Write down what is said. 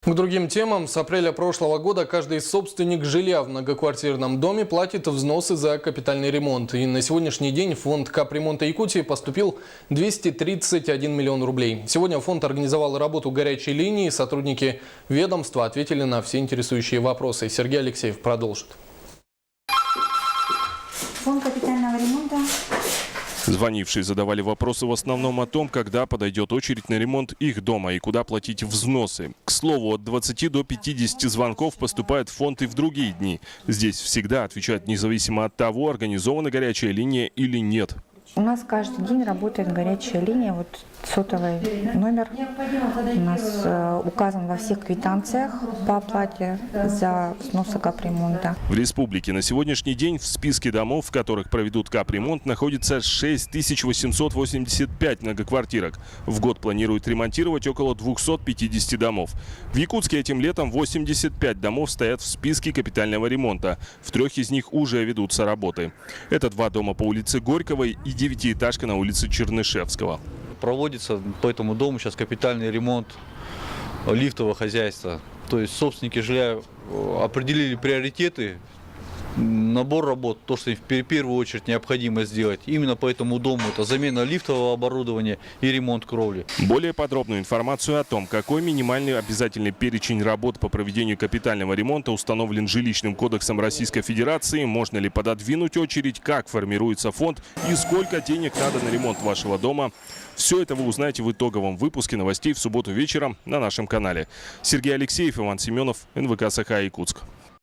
К другим темам. С апреля прошлого года каждый собственник жилья в многоквартирном доме платит взносы за капитальный ремонт. И на сегодняшний день в фонд капремонта Якутии поступил 231 миллион рублей. Сегодня фонд организовал работу горячей линии. Сотрудники ведомства ответили на все интересующие вопросы. Сергей Алексеев продолжит. Фонд капитального ремонта. Звонившие задавали вопросы в основном о том, когда подойдет очередь на ремонт их дома и куда платить взносы. К слову, от 20 до 50 звонков поступает в фонд и в другие дни. Здесь всегда отвечают независимо от того, организована горячая линия или нет. У нас каждый день работает горячая линия, вот сотовый номер у нас указан во всех квитанциях по оплате за взносы капремонта. В республике на сегодняшний день в списке домов, в которых проведут капремонт, находится 6885 многоквартирок. В год планируют ремонтировать около 250 домов. В Якутске этим летом 85 домов стоят в списке капитального ремонта. В 3 из них уже ведутся работы. Это 2 дома по улице Горьковой и 9-этажка на улице Чернышевского. Проводится по этому дому сейчас капитальный ремонт лифтового хозяйства. То есть собственники жилья определили приоритеты, набор работ, то, что им в первую очередь необходимо сделать. Именно по этому дому это замена лифтового оборудования и ремонт кровли. Более подробную информацию о том, какой минимальный обязательный перечень работ по проведению капитального ремонта установлен жилищным кодексом Российской Федерации, можно ли пододвинуть очередь, как формируется фонд и сколько денег надо на ремонт вашего дома. Все это вы узнаете в итоговом выпуске новостей в субботу вечером на нашем канале. Сергей Алексеев, Иван Семенов, НВК СХ Якутск.